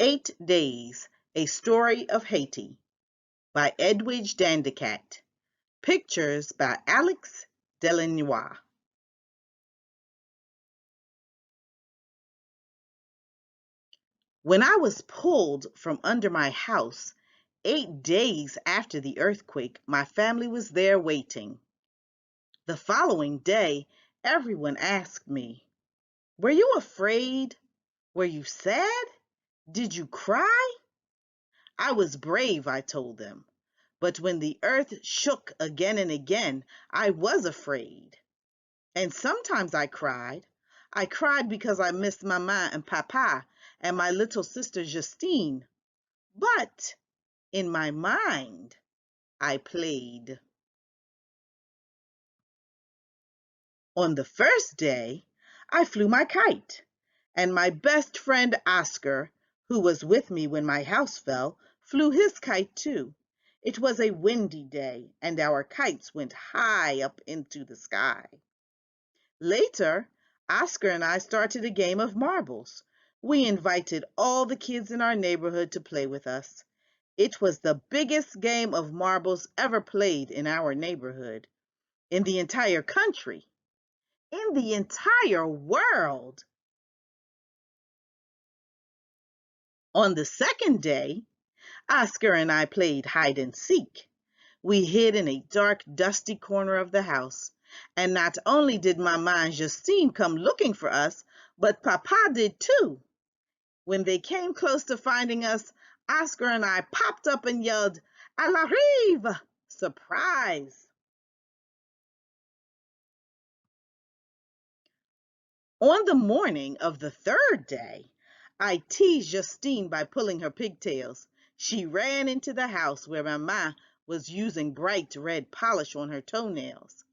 8 Days, A Story of Haiti by Edwidge Danticat. Pictures by Alix Delinois. When I was pulled from under my house 8 days after the earthquake, my family was there waiting. The following day, everyone asked me, "Were you afraid? Were you sad? Did you cry?" I was brave, I told them. But when the earth shook again and again, I was afraid. And sometimes I cried. I cried because I missed Mama and Papa and my little sister Justine. But in my mind, I played. On the first day, I flew my kite, and my best friend Oscar, who was with me when my house fell, flew his kite too. It was a windy day, and our kites went high up into the sky. Later, Oscar and I started a game of marbles. We invited all the kids in our neighborhood to play with us. It was the biggest game of marbles ever played in our neighborhood, in the entire country, in the entire world. On the second day, Oscar and I played hide and seek. We hid in a dark, dusty corner of the house, and not only did Mama and Justine come looking for us, but Papa did too. When they came close to finding us, Oscar and I popped up and yelled, "À la rive!" Surprise! On the morning of the third day, I teased Justine by pulling her pigtails. She ran into the house where Mama was using bright red polish on her toenails.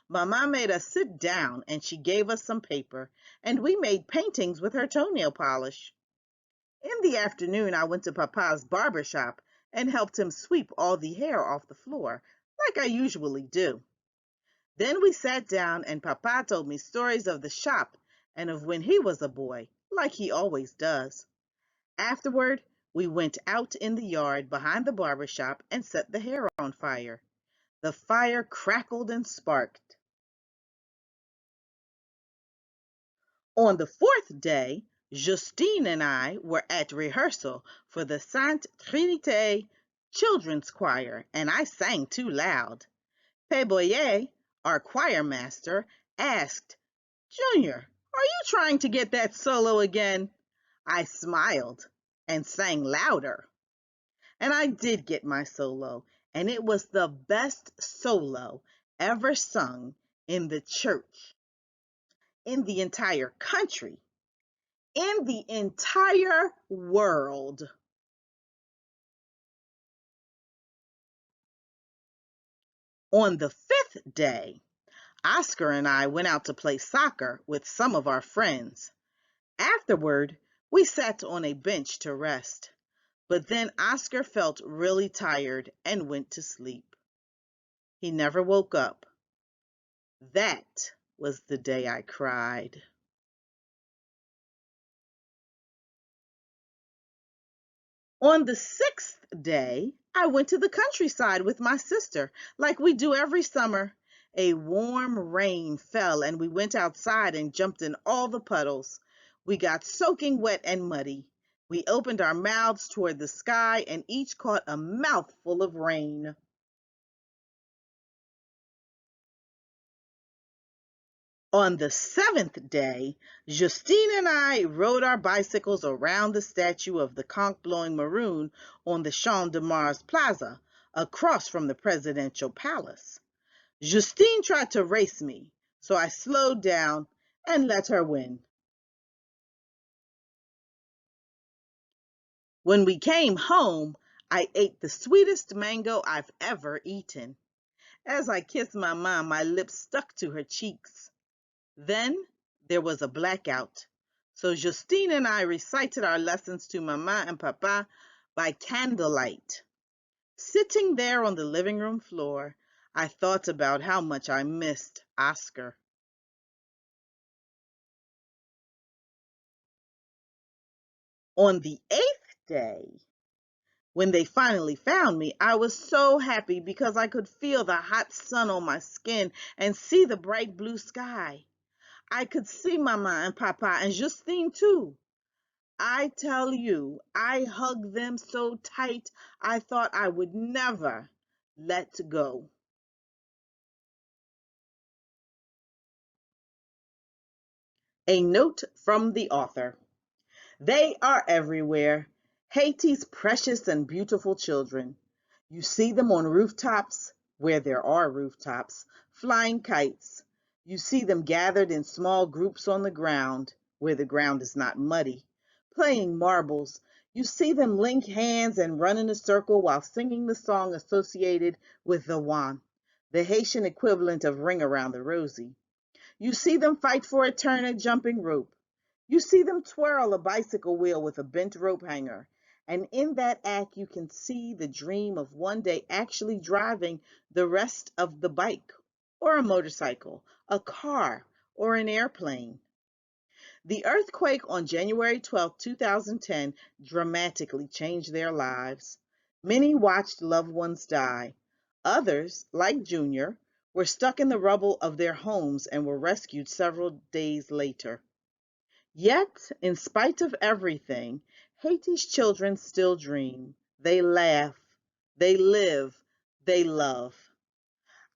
Mama made us sit down and she gave us some paper, and we made paintings with her toenail polish. In the afternoon, I went to Papa's barber shop and helped him sweep all the hair off the floor, like I usually do. Then we sat down and Papa told me stories of the shop and of when he was a boy, like he always does. Afterward, we went out in the yard behind the barber shop and set the hair on fire. The fire crackled and sparked. On the fourth day, Justine and I were at rehearsal for the Sainte Trinité Children's Choir, and I sang too loud. Peboyer, our choir master, asked, "Junior, are you trying to get that solo again?" I smiled and sang louder. And I did get my solo, and it was the best solo ever sung in the church, in the entire country, in the entire world. On the fifth day, Oscar and I went out to play soccer with some of our friends. Afterward, we sat on a bench to rest. But then Oscar felt really tired and went to sleep. He never woke up. That was the day I cried. On the sixth day, I went to the countryside with my sister, like we do every summer. A warm rain fell, and we went outside and jumped in all the puddles. We got soaking wet and muddy. We opened our mouths toward the sky and each caught a mouthful of rain. On the seventh day, Justine and I rode our bicycles around the statue of the conch blowing maroon on the Champ de Mars Plaza, across from the presidential palace. Justine tried to race me, so I slowed down and let her win. When we came home, I ate the sweetest mango I've ever eaten. As I kissed my mom, my lips stuck to her cheeks. Then there was a blackout. So Justine and I recited our lessons to Mama and Papa by candlelight. Sitting there on the living room floor, I thought about how much I missed Oscar. On the eighth day. When they finally found me, I was so happy because I could feel the hot sun on my skin and see the bright blue sky. I could see Mama and Papa and Justine too. I tell you, I hugged them so tight I thought I would never let go. A note from the author. They are everywhere, Haiti's precious and beautiful children. You see them on rooftops, where there are rooftops, flying kites. You see them gathered in small groups on the ground, where the ground is not muddy, playing marbles. You see them link hands and run in a circle while singing the song associated with the Wan, the Haitian equivalent of Ring Around the Rosie. You see them fight for a turn at jumping rope. You see them twirl a bicycle wheel with a bent rope hanger. And in that act, you can see the dream of one day actually driving the rest of the bike, or a motorcycle, a car, or an airplane. The earthquake on January 12, 2010 dramatically changed their lives. Many watched loved ones die. Others, like Junior, were stuck in the rubble of their homes and were rescued several days later. Yet, in spite of everything, Haiti's children still dream. They laugh, they live, they love.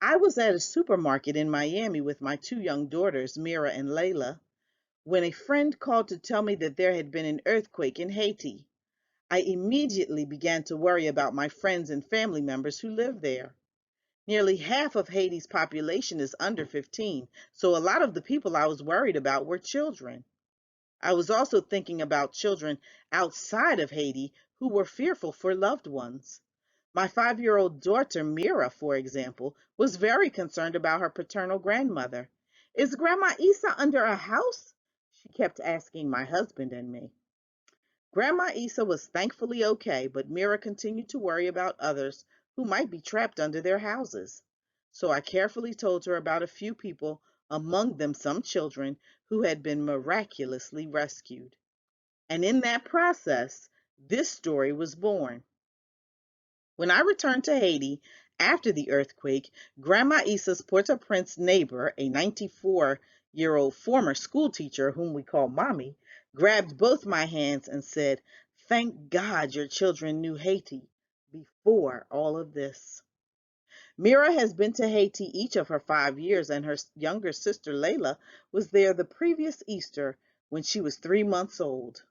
I was at a supermarket in Miami with my two young daughters, Mira and Layla, when a friend called to tell me that there had been an earthquake in Haiti. I immediately began to worry about my friends and family members who live there. Nearly half of Haiti's population is under 15, so a lot of the people I was worried about were children. I was also thinking about children outside of Haiti who were fearful for loved ones. My 5-year-old daughter, Mira, for example, was very concerned about her paternal grandmother. Is Grandma Isa under a house? She kept asking my husband and me. Grandma Isa was thankfully okay, but Mira continued to worry about others who might be trapped under their houses. So I carefully told her about a few people, among them some children, who had been miraculously rescued. And in that process, this story was born. When I returned to Haiti after the earthquake, Grandma Issa's Port-au-Prince neighbor, a 94-year-old former school teacher whom we call Mommy, grabbed both my hands and said, "Thank God your children knew Haiti before all of this." Mira has been to Haiti each of her 5 years, and her younger sister Layla was there the previous Easter when she was 3 months old.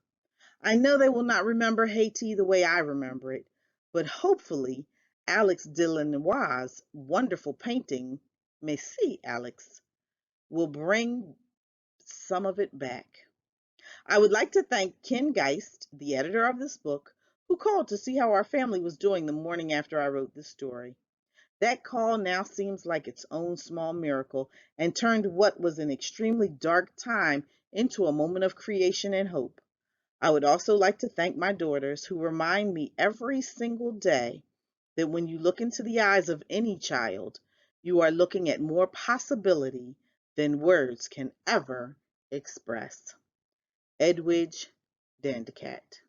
I know they will not remember Haiti the way I remember it, but hopefully Alix Delinois' wonderful painting, Merci, Alix, will bring some of it back. I would like to thank Ken Geist, the editor of this book, who called to see how our family was doing the morning after I wrote this story. That call now seems like its own small miracle and turned what was an extremely dark time into a moment of creation and hope. I would also like to thank my daughters who remind me every single day that when you look into the eyes of any child, you are looking at more possibility than words can ever express. Edwidge, Danticat.